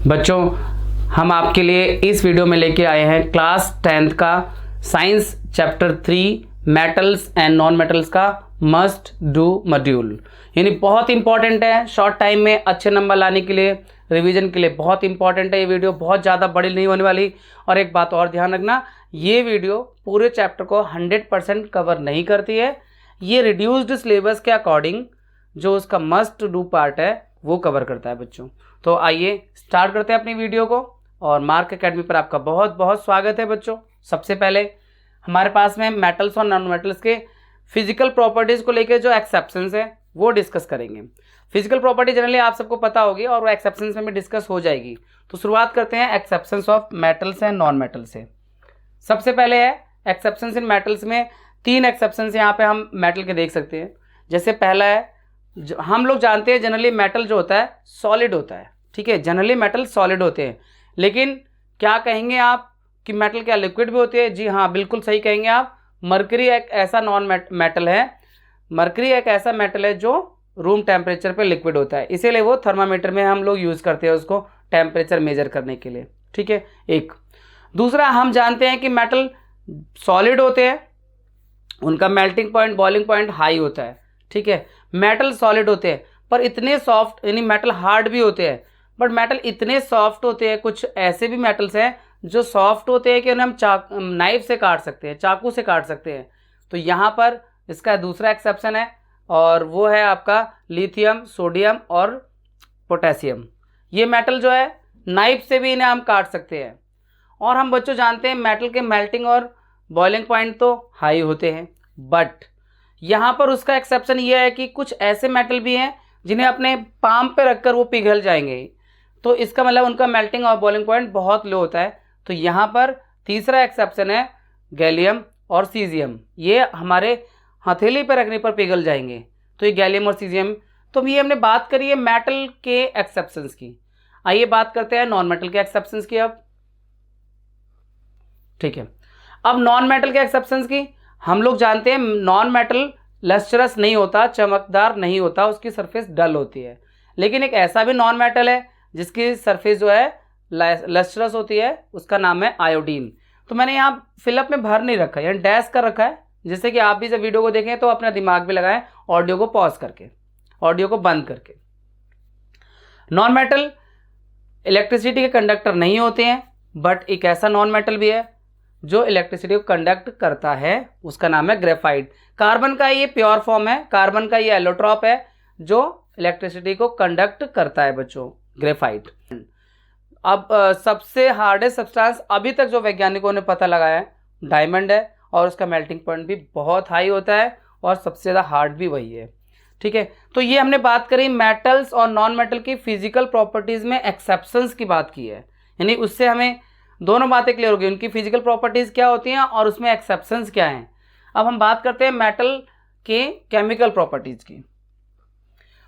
बच्चों, हम आपके लिए इस वीडियो में लेके आए हैं क्लास 10th का science chapter 3 metals and non metals का मस्ट डू मॉड्यूल। यानी बहुत इंपॉर्टेंट है, शॉर्ट टाइम में अच्छे नंबर लाने के लिए, रिवीजन के लिए बहुत इंपॉर्टेंट है। ये वीडियो बहुत ज़्यादा बड़ी नहीं होने वाली। और एक बात और ध्यान रखना, ये वीडियो पूरे चैप्टर को 100% कवर नहीं करती है। ये रिड्यूस्ड सिलेबस के अकॉर्डिंग जो उसका मस्ट डू पार्ट है वो कवर करता है बच्चों। तो आइए स्टार्ट करते हैं अपनी वीडियो को। और मार्क एकेडमी पर आपका बहुत बहुत स्वागत है बच्चों। सबसे पहले हमारे पास में मेटल्स और नॉन मेटल्स के फिजिकल प्रॉपर्टीज़ को लेकर जो एक्सेप्शंस है वो डिस्कस करेंगे। फिजिकल प्रॉपर्टी जनरली आप सबको पता होगी और वो एक्सेप्शंस में भी डिस्कस हो जाएगी। तो शुरुआत करते हैं exceptions of metals and non metals से। सबसे पहले है एक्सेप्शंस इन मेटल्स में 3 एक्सेप्शंस यहाँ पे हम मेटल के देख सकते हैं। जैसे पहला है, हम लोग जानते हैं जनरली मेटल जो होता है सॉलिड होता है, ठीक है। जनरली मेटल सॉलिड होते हैं, लेकिन क्या कहेंगे आप कि मेटल क्या लिक्विड भी होते हैं? जी हाँ, बिल्कुल सही कहेंगे आप। मरकरी एक ऐसा नॉन मेटल है, मरकरी एक ऐसा मेटल है जो रूम टेम्परेचर पे लिक्विड होता है, इसीलिए वो थर्मामीटर में हम लोग यूज़ करते हैं उसको टेम्परेचर मेजर करने के लिए, ठीक है। एक दूसरा, हम जानते हैं कि मेटल सॉलिड होते हैं, उनका melting point boiling point high होता है, ठीक है। मेटल सॉलिड होते हैं पर इतने सॉफ्ट, यानी मेटल हार्ड भी होते हैं बट मेटल इतने सॉफ्ट होते हैं। कुछ ऐसे भी मेटल्स हैं जो सॉफ्ट होते हैं कि उन्हें हम नाइफ से काट सकते हैं, चाकू से काट सकते हैं। तो यहाँ पर इसका दूसरा एक्सेप्शन है और वो है आपका लिथियम, सोडियम और पोटेशियम। ये मेटल जो है नाइफ से भी इन्हें हम काट सकते हैं। और हम बच्चों जानते हैं मेटल के मेल्टिंग और बॉइलिंग पॉइंट तो हाई होते हैं, बट यहाँ पर उसका एक्सेप्शन ये है कि कुछ ऐसे मेटल भी हैं जिन्हें अपने पाम पे रखकर वो पिघल जाएंगे। तो इसका मतलब उनका मेल्टिंग और बॉइलिंग पॉइंट बहुत लो होता है। तो यहाँ पर तीसरा एक्सेप्शन है गैलियम और सीजियम। ये हमारे हथेली पर रखने पर पिघल जाएंगे। तो ये गैलियम और सीजियम। तो ये हमने बात करी है मेटल के एक्सेप्शंस की। आइए बात करते हैं नॉन मेटल के एक्सेप्शंस की अब, ठीक है। अब नॉन मेटल के एक्सेप्शंस की हम लोग जानते हैं नॉन मेटल लस्ट्रस नहीं होता, चमकदार नहीं होता, उसकी सरफेस डल होती है। लेकिन एक ऐसा भी नॉन मेटल है जिसकी सरफेस जो है लस्ट्रस होती है, उसका नाम है आयोडीन। तो मैंने यहाँ फिलअप में भर नहीं रखा है, यानी डैश कर रखा है, जिससे कि आप भी जब वीडियो को देखें तो अपना दिमाग भी लगाएं, ऑडियो को पॉज करके, ऑडियो को बंद करके। नॉन मेटल इलेक्ट्रिसिटी के कंडक्टर नहीं होते हैं, बट एक ऐसा नॉन मेटल भी है जो इलेक्ट्रिसिटी को कंडक्ट करता है, उसका नाम है ग्रेफाइट। कार्बन का ये प्योर फॉर्म है, कार्बन का ये एलोट्रॉप है जो इलेक्ट्रिसिटी को कंडक्ट करता है बच्चों, ग्रेफाइट। अब सबसे हार्डेस्ट सब्सटेंस अभी तक जो वैज्ञानिकों ने पता लगाया है डायमंड है, और उसका मेल्टिंग पॉइंट भी बहुत हाई होता है और सबसे ज़्यादा हार्ड भी वही है, ठीक है। तो ये हमने बात करी मेटल्स और नॉन मेटल की फिजिकल प्रॉपर्टीज़ में एक्सेप्शंस की बात की है। यानी उससे हमें दोनों बातें क्लियर होगी, उनकी फिजिकल प्रॉपर्टीज़ क्या होती हैं और उसमें एक्सेप्शंस क्या हैं। अब हम बात करते हैं मेटल के केमिकल प्रॉपर्टीज़ की।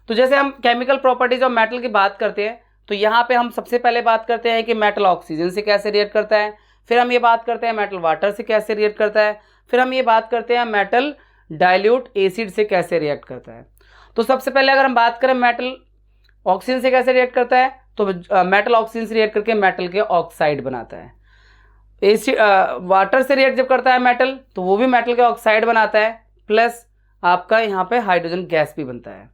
तो जैसे हम केमिकल प्रॉपर्टीज़ और मेटल की बात करते हैं तो यहाँ पे हम सबसे पहले बात करते हैं कि मेटल ऑक्सीजन से कैसे रिएक्ट करता है, फिर हम ये बात करते हैं मेटल वाटर से कैसे रिएक्ट करता है, फिर हम ये बात करते हैं मेटल डाइल्यूट एसिड से कैसे रिएक्ट करता है। तो सबसे पहले अगर हम बात करें मेटल ऑक्सीजन से कैसे रिएक्ट करता है, तो मेटल ऑक्सीजन से रिएक्ट करके मेटल के ऑक्साइड बनाता है। एसिड वाटर से रिएक्ट जब करता है मेटल तो वो भी मेटल के ऑक्साइड बनाता है, प्लस आपका यहाँ पे हाइड्रोजन गैस भी बनता है।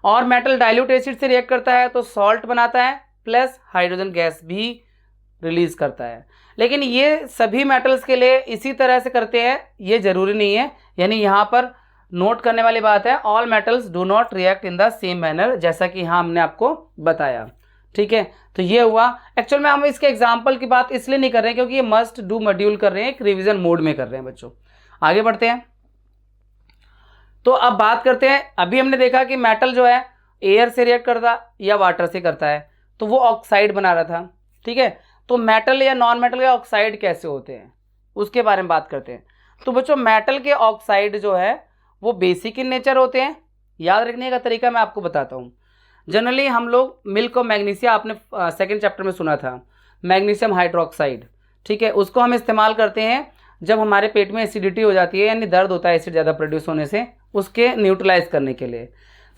और मेटल डाइल्यूट एसिड से रिएक्ट करता है तो सॉल्ट बनाता है, प्लस हाइड्रोजन गैस भी रिलीज करता है। लेकिन ये सभी मेटल्स के लिए इसी तरह से करते हैं, ये जरूरी नहीं है। यानी यहाँ पर नोट करने वाली बात है, all metals do not react in the same manner, जैसा कि हाँ हमने आपको बताया, ठीक है। तो ये हुआ। एक्चुअल में हम इसके एग्जाम्पल की बात इसलिए नहीं कर रहे हैं क्योंकि ये मस्ट डू मॉड्यूल कर रहे हैं, एक रिवीजन मोड में कर रहे हैं बच्चों। आगे बढ़ते हैं। तो अब बात करते हैं, अभी हमने देखा कि मेटल जो है एयर से रिएक्ट करता या वाटर से करता है, तो वो ऑक्साइड बना रहा था, ठीक है। तो मेटल या नॉन मेटल के ऑक्साइड कैसे होते हैं उसके बारे में बात करते हैं। तो बच्चों मेटल के ऑक्साइड जो है वो बेसिक इन नेचर होते हैं। याद रखने का तरीका मैं आपको बताता हूँ। जनरली हम लोग मिल्क और मैग्नीशिया, आपने सेकंड चैप्टर में सुना था, मैग्नीशियम हाइड्रोक्साइड, ठीक है, उसको हम इस्तेमाल करते हैं जब हमारे पेट में एसिडिटी हो जाती है, यानी दर्द होता है एसिड ज़्यादा प्रोड्यूस होने से, उसके न्यूट्रलाइज करने के लिए।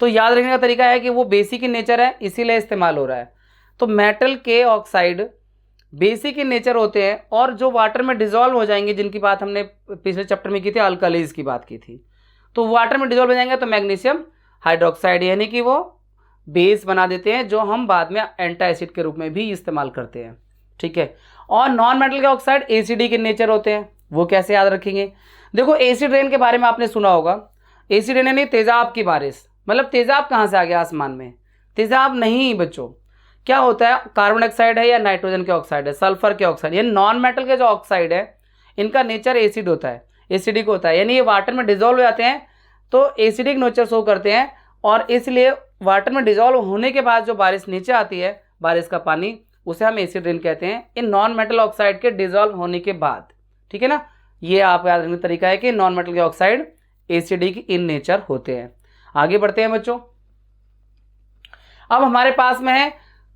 तो याद रखने का तरीका है कि वो बेसिक इन नेचर है, इसीलिए इस्तेमाल हो रहा है। तो मेटल के ऑक्साइड बेसिक इन नेचर होते हैं और जो वाटर में डिजोल्व हो जाएंगे, जिनकी बात हमने पिछले चैप्टर में की थी, अल्कालीज की बात की थी, तो वाटर में डिजोल्व हो जाएंगे तो मैग्नीशियम हाइड्रोक्साइड यानी कि वो बेस बना देते हैं, जो हम बाद में एंटी एसिड के रूप में भी इस्तेमाल करते हैं। ठीक है। और नॉन मेटल के ऑक्साइड एसिडिक इन नेचर होते हैं, वो कैसे याद रखेंगे? देखो एसिड रेन के बारे में आपने सुना होगा। एसिड रेन यानी तेजाब की बारिश। मतलब तेजाब कहाँ से आ गया आसमान में? तेजाब नहीं बच्चों, क्या होता है, कार्बन डाइऑक्साइड है या नाइट्रोजन के ऑक्साइड है, सल्फर के ऑक्साइड, ये नॉन मेटल के जो ऑक्साइड है इनका नेचर एसिड होता है, एसिडिक होता है, यानी ये वाटर में डिजोल्व हो जाते हैं तो एसिडिक नेचर शो करते हैं। और इसलिए वाटर में डिजोल्व होने के बाद जो बारिश नीचे आती है, बारिश का पानी, उसे हम एसिड रेन कहते हैं, इन नॉन मेटल ऑक्साइड के डिजोल्व होने के बाद। ठीक है ना, ये आप याद रखने का तरीका है कि नॉन मेटल के ऑक्साइड एसिडिक इन नेचर होते हैं। आगे बढ़ते हैं बच्चों। अब हमारे पास में है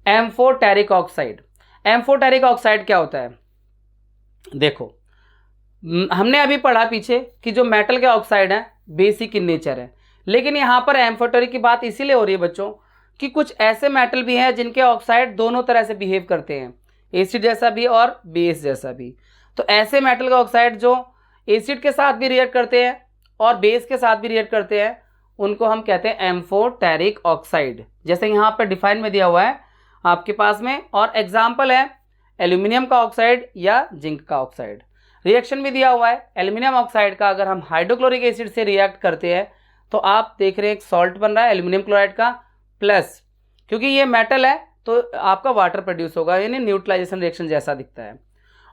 एम्फोटेरिक ऑक्साइड। एम्फोटेरिक ऑक्साइड क्या होता है? देखो हमने अभी पढ़ा पीछे कि जो मेटल के ऑक्साइड हैं बेसिक इन नेचर है, लेकिन यहाँ पर एम्फोटेरिक की बात इसीलिए हो रही है बच्चों कि कुछ ऐसे मेटल भी हैं जिनके ऑक्साइड दोनों तरह से बिहेव करते हैं, एसिड जैसा भी और बेस जैसा भी। तो ऐसे मेटल का ऑक्साइड जो एसिड के साथ भी रिएक्ट करते हैं और बेस के साथ भी रिएक्ट करते हैं, उनको हम कहते हैं एम्फोटेरिक ऑक्साइड, जैसे यहाँ पर डिफाइन में दिया हुआ है आपके पास में। और एग्जाम्पल है एल्यूमिनियम का ऑक्साइड या जिंक का ऑक्साइड। रिएक्शन भी दिया हुआ है एल्यूमिनियम ऑक्साइड का, अगर हम हाइड्रोक्लोरिक एसिड से रिएक्ट करते हैं तो आप देख रहे हैं एक सॉल्ट बन रहा है एल्यूमिनियम क्लोराइड का, प्लस क्योंकि ये मेटल है तो आपका वाटर प्रोड्यूस होगा, यानी न्यूट्रलाइजेशन रिएक्शन जैसा दिखता है।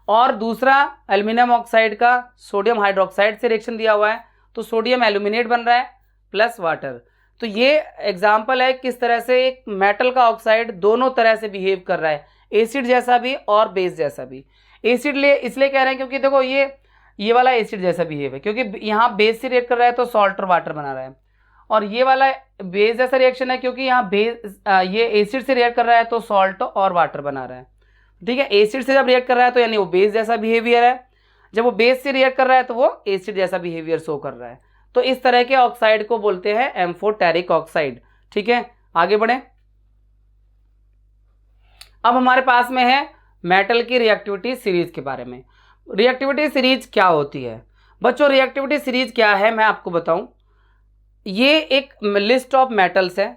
और दूसरा एल्यूमिनियम ऑक्साइड का सोडियम हाइड्रोक्साइड से रिएक्शन दिया हुआ है तो सोडियम एल्यूमिनेट बन रहा है प्लस वाटर। तो ये एग्जाम्पल है किस तरह से एक मेटल का ऑक्साइड दोनों तरह से बिहेव कर रहा है, एसिड जैसा भी और बेस जैसा भी। एसिड इसलिए कह रहे हैं क्योंकि देखो ये वाला एसिड जैसा बिहेव है, क्योंकि यहाँ बेस से रिएक्ट कर रहा है तो सॉल्ट और वाटर बना रहा है, और ये वाला बेस जैसा रिएक्शन है क्योंकि यहाँ ये एसिड से रिएक्ट कर रहा है तो सॉल्ट और वाटर बना रहा है। ठीक है, एसिड से जब रिएक्ट कर रहा है तो यानी वो बेस जैसा बिहेवियर है, जब वो बेस से रिएक्ट कर रहा है तो वो एसिड जैसा बिहेवियर शो कर रहा है। तो इस तरह के ऑक्साइड को बोलते हैं एम्फोटेरिक ऑक्साइड। ठीक है, आगे बढ़े। अब हमारे पास में है मेटल की रिएक्टिविटी सीरीज के बारे में। रिएक्टिविटी सीरीज क्या होती है बच्चों? रिएक्टिविटी सीरीज क्या है मैं आपको बताऊं। ये एक लिस्ट ऑफ मेटल्स है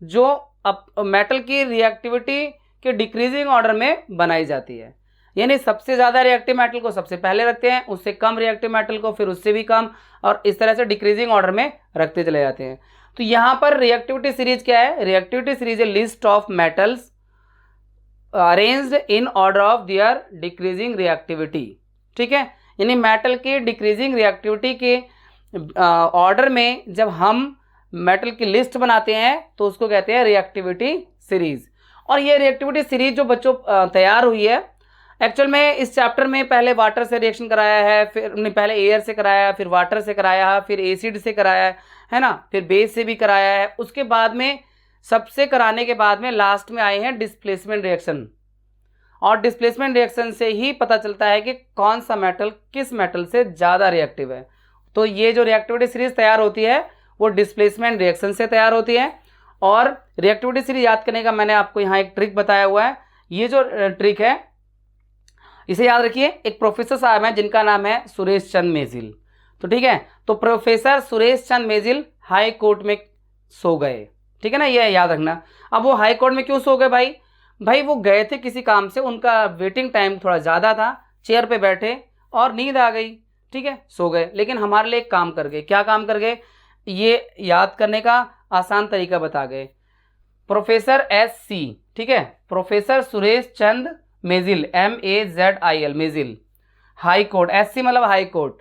जो मेटल की रिएक्टिविटी के डिक्रीजिंग ऑर्डर में बनाई जाती है, यानी सबसे ज़्यादा रिएक्टिव मेटल को सबसे पहले रखते हैं, उससे कम रिएक्टिव मेटल को फिर उससे भी कम, और इस तरह से डिक्रीजिंग ऑर्डर में रखते चले जाते हैं। तो यहाँ पर रिएक्टिविटी सीरीज क्या है? Reactivity series A list of metals arranged in order of their decreasing reactivity. ठीक है, यानी मेटल की डिक्रीजिंग रिएक्टिविटी के ऑर्डर में जब हम मेटल की लिस्ट बनाते हैं तो उसको कहते हैं रिएक्टिविटी सीरीज। और ये रिएक्टिविटी सीरीज जो बच्चों तैयार हुई है, एक्चुअल में इस चैप्टर में पहले वाटर से रिएक्शन कराया है, फिर हमने पहले एयर से कराया, फिर वाटर से कराया, फिर एसिड से कराया है ना, फिर बेस से भी कराया है, उसके बाद में सबसे कराने के बाद में लास्ट में आए हैं डिस्प्लेसमेंट रिएक्शन। और डिस्प्लेसमेंट रिएक्शन से ही पता चलता है कि कौन सा मेटल किस मेटल से ज़्यादा रिएक्टिव है। तो ये जो रिएक्टिविटी सीरीज तैयार होती है वो डिस्प्लेसमेंट रिएक्शन से तैयार होती है। और रिएक्टिविटी सीरीज याद करने का मैंने आपको यहाँ एक ट्रिक बताया हुआ है। ये जो ट्रिक है इसे याद रखिए, एक प्रोफेसर साहब हैं जिनका नाम है सुरेश चंद मेजिल। तो ठीक है, तो professor Suresh Chand मेजिल high court में सो गए। ठीक है ना, ये याद रखना। अब वो हाई कोर्ट में क्यों सो गए भाई वो गए थे किसी काम से, उनका वेटिंग टाइम थोड़ा ज़्यादा था, चेयर पे बैठे और नींद आ गई। ठीक है, सो गए, लेकिन हमारे लिए एक काम कर गए। क्या काम कर गए? ये याद करने का आसान तरीका बता गए। प्रोफेसर SC, ठीक है, professor Suresh Chand Mazil, MAZIL Mazil, high court, SC मतलब हाई कोर्ट,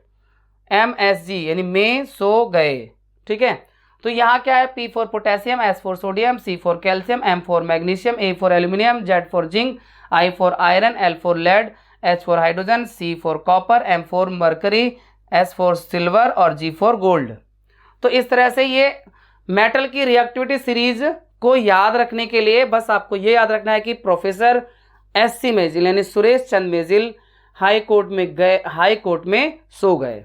MSG यानी में सो गए। ठीक है, तो यहाँ क्या है? P for potassium, S for sodium, C for calcium, M for magnesium, A for aluminium, Z for zinc, I for iron, L for lead, H for hydrogen, C for copper, M for mercury, S for silver और G for gold. तो इस तरह से ये metal की reactivity series को याद रखने के लिए बस आपको ये याद रखना है कि प्रोफेसर SC मेजिल यानी सुरेश चंद मेजिल हाई कोर्ट में गए, हाई कोर्ट में सो गए।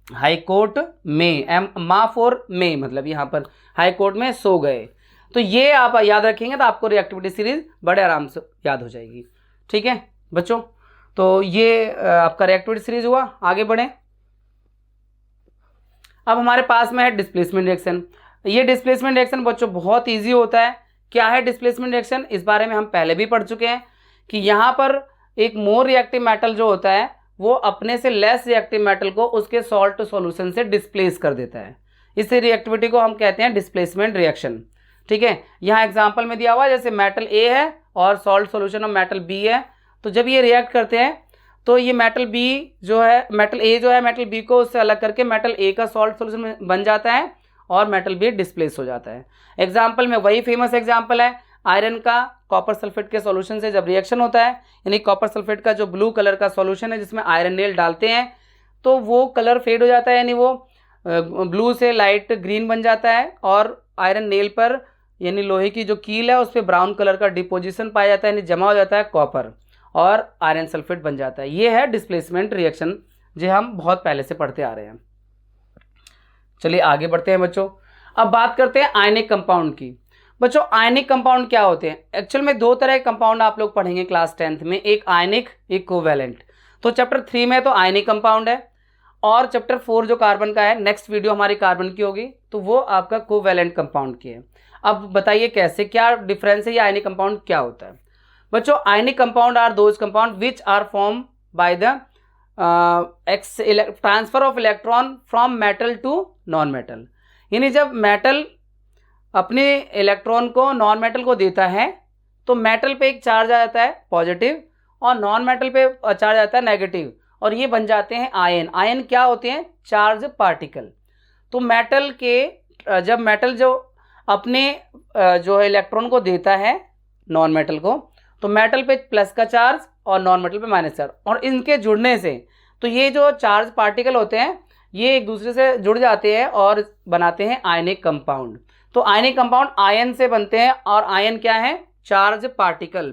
हाई कोर्ट में, मा फॉर में मतलब यहाँ पर हाई कोर्ट में सो गए। तो ये आप याद रखेंगे तो आपको रिएक्टिविटी सीरीज बड़े आराम से याद हो जाएगी। ठीक है बच्चों, तो ये आपका रिएक्टिविटी सीरीज हुआ। आगे बढ़ें। अब हमारे पास में है डिस्प्लेसमेंट रिएक्शन। ये डिस्प्लेसमेंट रिएक्शन बच्चों बहुत ईजी होता है। क्या है डिस्प्लेसमेंट रिएक्शन, इस बारे में हम पहले भी पढ़ चुके हैं कि यहाँ पर एक मोर रिएक्टिव मेटल जो होता है वो अपने से लेस रिएक्टिव मेटल को उसके सॉल्ट सॉल्यूशन से डिस्प्लेस कर देता है। इस रिएक्टिविटी को हम कहते हैं डिस्प्लेसमेंट रिएक्शन। ठीक है, यहाँ एग्जांपल में दिया हुआ है जैसे मेटल ए है और salt solution of metal B है, तो जब ये रिएक्ट करते हैं तो ये मेटल बी जो है, मेटल ए जो है मेटल बी को उससे अलग करके मेटल ए का सॉल्ट सॉल्यूशन बन जाता है और मेटल बी डिस्प्लेस हो जाता है। एग्जाम्पल में वही फेमस एग्जाम्पल है आयरन का कॉपर सल्फेट के सॉल्यूशन से जब रिएक्शन होता है, यानी कॉपर सल्फेट का जो ब्लू कलर का सॉल्यूशन है जिसमें आयरन नेल डालते हैं तो वो कलर फेड हो जाता है, यानी वो ब्लू से लाइट ग्रीन बन जाता है और आयरन नेल पर यानी लोहे की जो कील है उस पर ब्राउन कलर का डिपोजिशन पाया जाता है, यानी जमा हो जाता है कॉपर और आयरन सल्फेट बन जाता है। ये है डिस्प्लेसमेंट रिएक्शन जो हम बहुत पहले से पढ़ते आ रहे हैं। चलिए आगे बढ़ते हैं बच्चों। अब बात करते हैं आयनिक कंपाउंड की। बच्चों आयनिक कंपाउंड क्या होते हैं? एक्चुअल में दो तरह के कंपाउंड आप लोग पढ़ेंगे क्लास 10th में, एक आयनिक एक कोवैलेंट। तो चैप्टर 3 में तो आयनिक कंपाउंड है और चैप्टर 4 जो कार्बन का है, नेक्स्ट वीडियो हमारी कार्बन की होगी, तो वो आपका कोवैलेंट कंपाउंड की है। अब बताइए कैसे, क्या डिफरेंस है, ये आयनिक कंपाउंड क्या होता है? बच्चों ionic compound are those compound which are form by the transfer of electron from metal to non metal. यानी जब मेटल अपने इलेक्ट्रॉन को नॉन मेटल को देता है तो मेटल पे एक चार्ज आ जाता है पॉजिटिव और नॉन मेटल पे चार्ज आता है नेगेटिव, और ये बन जाते हैं आयन। आयन क्या होते हैं? Charge particle. तो मेटल के जब मेटल जो अपने जो है इलेक्ट्रॉन को देता है नॉन मेटल को, तो मेटल पे प्लस का चार्ज और नॉन मेटल पे माइनस चार्ज, और इनके जुड़ने से तो ये जो चार्ज पार्टिकल होते हैं ये एक दूसरे से जुड़ जाते हैं और बनाते हैं आयनिक कंपाउंड। तो आयनिक कंपाउंड आयन से बनते हैं और आयन क्या है? Charge particle.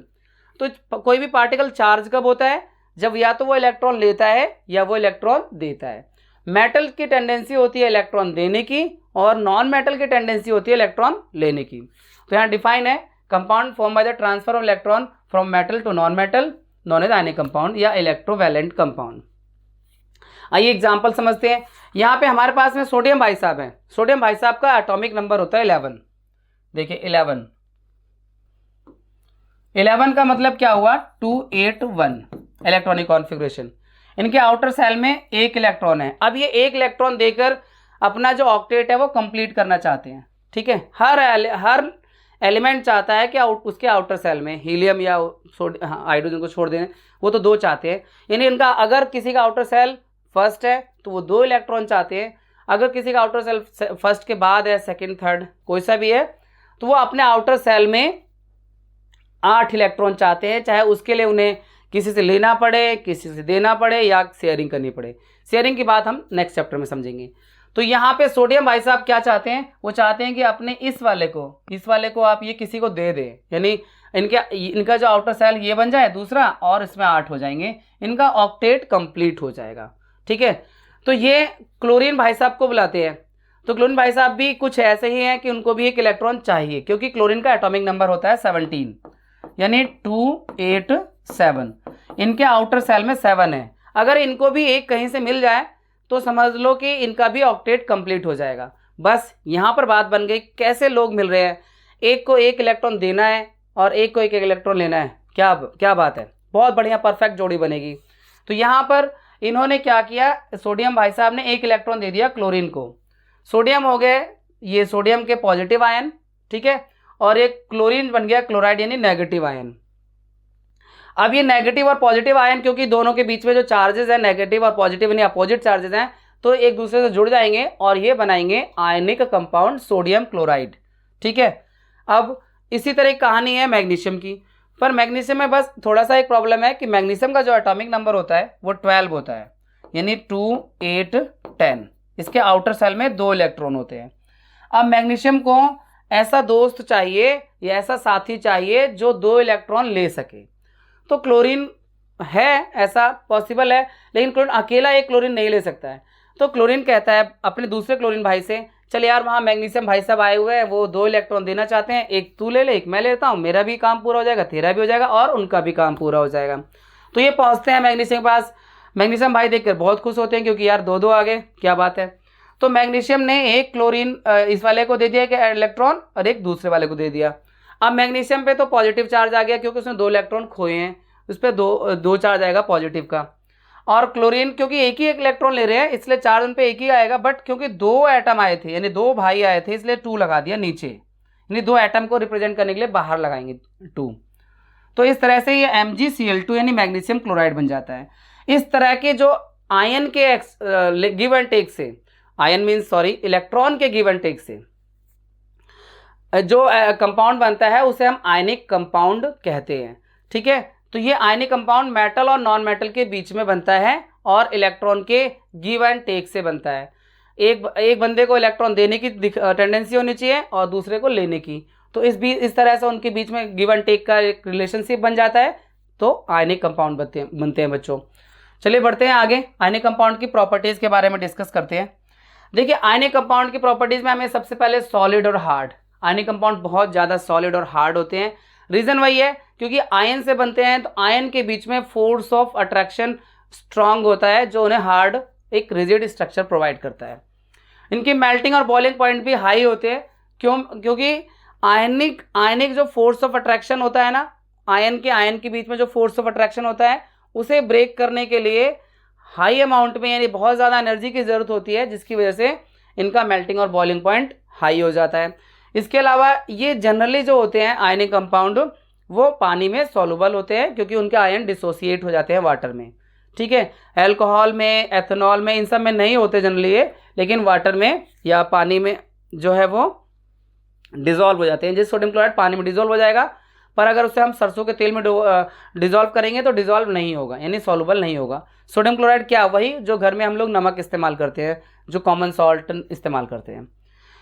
तो कोई भी पार्टिकल चार्ज कब होता है? जब या तो वो इलेक्ट्रॉन लेता है या वो इलेक्ट्रॉन देता है। मेटल की टेंडेंसी होती है इलेक्ट्रॉन देने की और नॉन मेटल की टेंडेंसी होती है इलेक्ट्रॉन लेने की। तो यहाँ डिफाइन है compound form by the transfer of electron from metal to non metal known as ionic compound या इलेक्ट्रोवैलेंट कंपाउंड। आइए एग्जाम्पल समझते हैं। यहाँ पे हमारे पास में सोडियम भाई साहब हैं। सोडियम भाई साहब का एटॉमिक नंबर होता है 11। देखिए 11 का मतलब क्या हुआ? 281 इलेक्ट्रॉनिक कॉन्फ़िगरेशन। इनके आउटर सेल में एक इलेक्ट्रॉन है। अब ये एक इलेक्ट्रॉन देकर अपना जो ऑक्टेट है वो कंप्लीट करना चाहते हैं। ठीक है, हर एलिमेंट चाहता है कि उसके आउटर सेल में हीलियम या हाइड्रोजन को छोड़ दें, वो तो 2 चाहते हैं। यानी इनका अगर किसी का आउटर सेल फर्स्ट है तो वो 2 इलेक्ट्रॉन चाहते हैं, अगर किसी का आउटर सेल फर्स्ट के बाद है, सेकंड थर्ड कोई सा भी है, तो वो अपने आउटर सेल में 8 इलेक्ट्रॉन चाहते हैं, चाहे उसके लिए उन्हें किसी से लेना पड़े, किसी से देना पड़े या शेयरिंग करनी पड़े। शेयरिंग की बात हम नेक्स्ट चैप्टर में समझेंगे। तो यहाँ पे सोडियम भाई साहब क्या चाहते हैं? वो चाहते हैं कि अपने इस वाले को आप ये किसी को दे दें, यानी इनका जो आउटर सेल ये बन जाए दूसरा और इसमें 8 हो जाएंगे, इनका ऑक्टेट कंप्लीट हो जाएगा। ठीक है, तो ये क्लोरीन भाई साहब को बुलाते हैं। तो क्लोरीन भाई साहब भी कुछ ऐसे ही हैं कि उनको भी एक इलेक्ट्रॉन चाहिए, क्योंकि क्लोरीन का एटॉमिक नंबर होता है 17 यानी 287। इनके आउटर सेल में 7 है। अगर इनको भी एक कहीं से मिल जाए तो समझ लो कि इनका भी ऑक्टेट कंप्लीट हो जाएगा। बस यहाँ पर बात बन गई, कैसे लोग मिल रहे हैं, एक को एक इलेक्ट्रॉन देना है और एक को एक इलेक्ट्रॉन लेना है। क्या बात है, बहुत बढ़िया परफेक्ट जोड़ी बनेगी। तो यहाँ पर इन्होंने क्या किया, सोडियम भाई साहब ने एक इलेक्ट्रॉन दे दिया क्लोरीन को। सोडियम हो गए ये सोडियम के पॉजिटिव आयन, ठीक है, और एक क्लोरीन बन गया क्लोराइड यानी नेगेटिव आयन। अब ये नेगेटिव और पॉजिटिव आयन, क्योंकि दोनों के बीच में जो चार्जेस हैं नेगेटिव और पॉजिटिव यानी अपोजिट चार्जेस हैं, तो एक दूसरे से जुड़ जाएंगे और ये बनाएंगे आयनिक कंपाउंड सोडियम क्लोराइड। ठीक है, अब इसी तरह की कहानी है मैग्नीशियम की, पर मैग्नीशियम में बस थोड़ा सा एक प्रॉब्लम है कि मैग्नीशियम का जो एटॉमिक नंबर होता है वो 12 होता है, यानी 2 8 10। इसके आउटर सेल में 2 इलेक्ट्रॉन होते हैं। अब मैग्नीशियम को ऐसा दोस्त चाहिए या ऐसा साथी चाहिए जो 2 इलेक्ट्रॉन ले सके। तो क्लोरीन है, ऐसा पॉसिबल है, लेकिन क्लोरीन अकेला एक क्लोरीन नहीं ले सकता है। तो क्लोरीन कहता है अपने दूसरे क्लोरीन भाई से चल यार वहाँ मैग्नीशियम भाई साहब आए हुए हैं, वो 2 इलेक्ट्रॉन देना चाहते हैं, एक तू ले ले एक मैं लेता हूँ, मेरा भी काम पूरा हो जाएगा, तेरा भी हो जाएगा और उनका भी काम पूरा हो जाएगा। तो ये पहुँचते हैं मैग्नीशियम के पास। मैग्नीशियम भाई देखकर बहुत खुश होते हैं क्योंकि यार 2-2 आ गए, क्या बात है। तो मैग्नीशियम ने एक क्लोरीन इस वाले को दे दिया कि इलेक्ट्रॉन और एक दूसरे वाले को दे दिया। अब मैग्नीशियम पे तो पॉजिटिव चार्ज आ गया क्योंकि उसने 2 इलेक्ट्रॉन खोए हैं, उस पर दो चार्ज आएगा पॉजिटिव का। और क्लोरीन क्योंकि एक ही एक इलेक्ट्रॉन ले रहे हैं इसलिए चार्ज उन पे एक ही आएगा, बट क्योंकि 2 एटम आए थे यानी 2 भाई आए थे इसलिए 2 लगा दिया नीचे, यानी 2 एटम को रिप्रेजेंट करने के लिए बाहर लगाएंगे 2। तो इस तरह से ये MgCl2 यानी मैग्नीशियम क्लोराइड बन जाता है। इस तरह के जो आयन के गिव एंड टेक से, आयन मीन्स सॉरी इलेक्ट्रॉन के गिव एंड टेक से जो कंपाउंड बनता है उसे हम आयनिक कंपाउंड कहते हैं। ठीक है, तो ये आयनिक कंपाउंड मेटल और नॉन मेटल के बीच में बनता है और इलेक्ट्रॉन के गिव एंड टेक से बनता है। एक बंदे को इलेक्ट्रॉन देने की टेंडेंसी होनी चाहिए और दूसरे को लेने की, तो इस तरह से उनके बीच में गिव एंड टेक का एक रिलेशनशिप बन जाता है, तो आयनिक कंपाउंड बनते हैं बच्चों। चलिए बढ़ते हैं आगे, आयनिक कंपाउंड की प्रॉपर्टीज़ के बारे में डिस्कस करते हैं। देखिए आयनिक कंपाउंड की प्रॉपर्टीज़ में हमें सबसे पहले सॉलिड और हार्ड, आयनिक कंपाउंड बहुत ज़्यादा सॉलिड और हार्ड होते हैं। रीज़न वही है क्योंकि आयन से बनते हैं, तो आयन के बीच में फोर्स ऑफ अट्रैक्शन स्ट्रांग होता है जो उन्हें हार्ड एक रिजिड स्ट्रक्चर प्रोवाइड करता है। इनकी मेल्टिंग और बॉइलिंग पॉइंट भी हाई होते हैं, क्योंकि आयनिक जो फोर्स ऑफ अट्रैक्शन होता है ना, आयन के बीच में जो फोर्स ऑफ अट्रैक्शन होता है उसे ब्रेक करने के लिए हाई अमाउंट में यानी बहुत ज़्यादा एनर्जी की ज़रूरत होती है, जिसकी वजह से इनका मेल्टिंग और बॉइलिंग पॉइंट हाई हो जाता है। इसके अलावा ये जनरली जो होते हैं आयनिक कंपाउंड वो पानी में सॉल्युबल होते हैं क्योंकि उनके आयन डिसोसिएट हो जाते हैं वाटर में। ठीक है, अल्कोहल में, एथेनॉल में, इन सब में नहीं होते जनरली ये, लेकिन वाटर में या पानी में जो है वो डिजोल्व हो जाते हैं। जैसे सोडियम क्लोराइड पानी में डिजोल्व हो जाएगा, पर अगर उसे हम सरसों के तेल में डिजोल्व करेंगे तो डिजोल्व नहीं होगा यानी सॉल्युबल नहीं होगा। सोडियम क्लोराइड क्या, वही जो घर में हम लोग नमक इस्तेमाल करते हैं, जो कॉमन सॉल्ट इस्तेमाल करते हैं।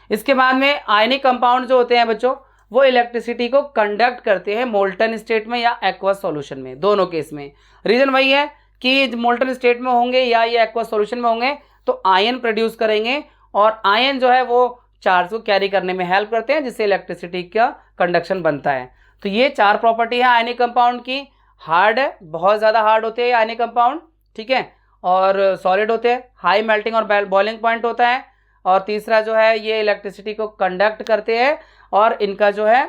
इसके बाद में आयनिक कंपाउंड जो होते हैं बच्चों वो इलेक्ट्रिसिटी को कंडक्ट करते हैं मोल्टन स्टेट में या एक्वस सॉल्यूशन में, दोनों केस में। रीज़न वही है कि मोल्टन स्टेट में होंगे या ये एक्वस सॉल्यूशन में होंगे तो आयन प्रोड्यूस करेंगे और आयन जो है वो चार्ज को कैरी करने में हेल्प करते हैं, जिससे इलेक्ट्रिसिटी का कंडक्शन बनता है। तो ये 4 प्रॉपर्टी है आयनिक कंपाउंड की। हार्ड है, बहुत ज़्यादा हार्ड होते हैं आयनिक कंपाउंड, ठीक है, और सॉलिड होते हैं, हाई मेल्टिंग और बॉइलिंग पॉइंट होता है, और तीसरा जो है ये इलेक्ट्रिसिटी को कंडक्ट करते हैं और इनका जो है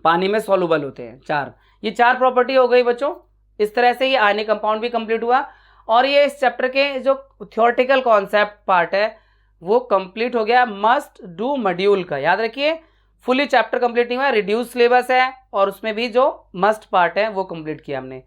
पानी में सॉल्युबल होते हैं। 4 ये 4 प्रॉपर्टी हो गई बच्चों। इस तरह से ये आयनिक कंपाउंड भी कंप्लीट हुआ और ये इस चैप्टर के जो थ्योरेटिकल कॉन्सेप्ट पार्ट है वो कंप्लीट हो गया मस्ट डू मॉड्यूल का। याद रखिए फुली चैप्टर कंप्लीट नहीं हुआ, रिड्यूस सिलेबस है और उसमें भी जो मस्ट पार्ट है वो कंप्लीट किया हमने।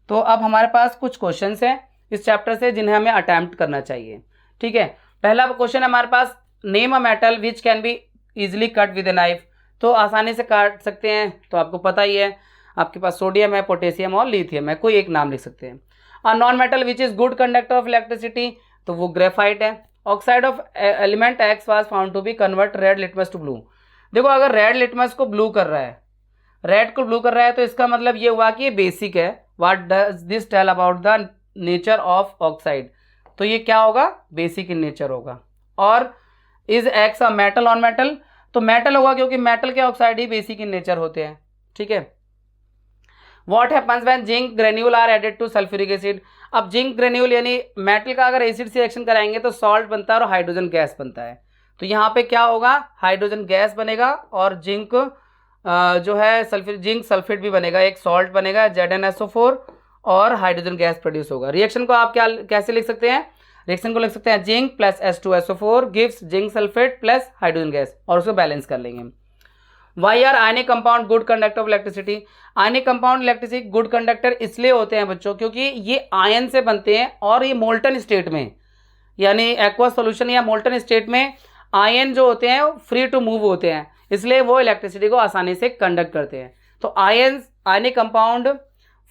तो अब हमारे पास कुछ क्वेश्चंस हैं इस चैप्टर से जिन्हें हमें अटैम्प्ट करना चाहिए। ठीक है, पहला क्वेश्चन है हमारे पास, name a metal which can be easily cut with a knife. तो आसानी से काट सकते हैं, तो आपको पता ही है, आपके पास सोडियम है, पोटेशियम और लिथियम है, कोई एक नाम लिख सकते हैं। और non metal which is good conductor of electricity, तो वो ग्रेफाइट है। Oxide of element X was found to be convert red litmus to blue. देखो अगर रेड लिटमस को ब्लू कर रहा है, रेड को ब्लू कर रहा है, तो इसका मतलब ये हुआ कि ये बेसिक है। What does this tell about the nature of oxide, तो ये क्या होगा, बेसिक इन नेचर होगा। और is X a metal on metal, तो मेटल होगा क्योंकि मेटल के ऑक्साइड ही बेसिक इन नेचर होते हैं। ठीक है, what happens when zinc granule are added to sulphuric acid. अब जिंक ग्रेन्यूल यानी मेटल का अगर एसिड से रिएक्शन कराएंगे तो सॉल्ट बनता है और हाइड्रोजन गैस बनता है। तो यहाँ पे क्या होगा, हाइड्रोजन गैस बनेगा और जिंक जो है जिंक सल्फेट भी बनेगा, एक सॉल्ट बनेगा ZnSO4 और हाइड्रोजन गैस प्रोड्यूस होगा। रिएक्शन को आप कैसे लिख सकते हैं, रिएक्शन को लिख सकते हैं zinc plus H2SO4 gives zinc sulphate plus hydrogen gas, और उसको बैलेंस कर लेंगे। Why are ionic compound good conductor of electricity. Ionic compound electricity good conductor इसलिए होते हैं बच्चों क्योंकि ये आयन से बनते हैं और ये मोल्टन स्टेट में यानी एक्वस सॉल्यूशन या मोल्टन स्टेट में आयन जो होते हैं फ्री टू मूव होते हैं, इसलिए वो इलेक्ट्रिसिटी को आसानी से कंडक्ट करते हैं। तो ionic compound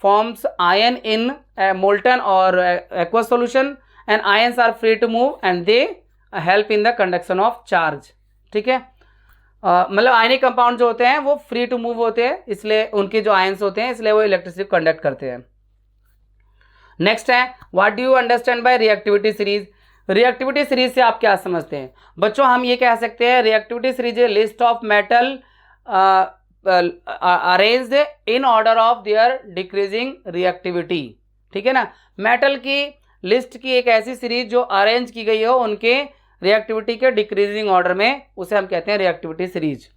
forms ion in molten और aqueous solution and ions are free to move and they help in the conduction of charge। ठीक है, मतलब आयनिक कंपाउंड जो होते हैं वो फ्री टू मूव होते हैं, इसलिए उनके जो आयंस होते हैं इसलिए वो इलेक्ट्रिसिटी कंडक्ट करते हैं। नेक्स्ट है what do you understand by reactivity series. Reactivity series से आप क्या समझते हैं बच्चों? हम ये कह सकते हैं रिएक्टिविटी सीरीज है list of metal arranged in order of their decreasing reactivity. ठीक है ना, मेटल की लिस्ट की एक ऐसी सीरीज जो अरेंज की गई हो उनके रिएक्टिविटी के डिक्रीजिंग ऑर्डर में, उसे हम कहते हैं रिएक्टिविटी सीरीज।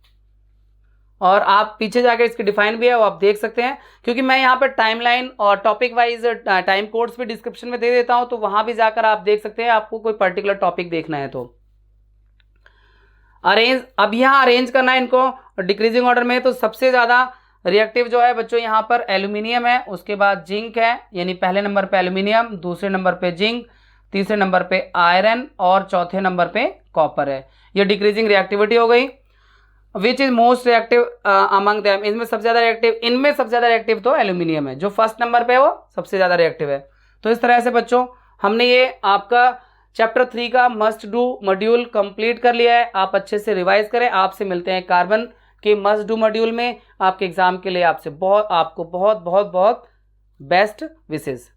और आप पीछे जाकर इसकी डिफाइन भी है वो आप देख सकते हैं, क्योंकि मैं यहाँ पर टाइमलाइन और टॉपिक वाइज टाइम कोड्स भी डिस्क्रिप्शन में दे देता हूँ, तो वहाँ भी जाकर आप देख सकते हैं आपको कोई पर्टिकुलर टॉपिक देखना है तो। अरेंज, अब यहाँ अरेंज करना है इनको डिक्रीजिंग ऑर्डर में, तो सबसे ज़्यादा रिएक्टिव जो है बच्चों यहाँ पर एल्यूमिनियम है, उसके बाद जिंक है, यानी पहले नंबर पे एल्यूमिनियम, दूसरे नंबर पे जिंक, तीसरे नंबर पे आयरन और चौथे नंबर पे कॉपर है। ये डिक्रीजिंग रिएक्टिविटी हो गई। Which is most reactive among them, इनमें सबसे ज़्यादा रिएक्टिव, इनमें सबसे ज़्यादा रिएक्टिव तो एल्यूमिनियम है, जो फर्स्ट नंबर पे है वो सबसे ज़्यादा रिएक्टिव है। तो इस तरह से बच्चों हमने ये आपका चैप्टर 3 का मस्ट डू मॉड्यूल कंप्लीट कर लिया है। आप अच्छे से रिवाइज करें। आपसे मिलते हैं कार्बन के मस्ट डू मॉड्यूल में। आपके एग्जाम के लिए आपको बहुत बहुत बहुत बेस्ट विशेस।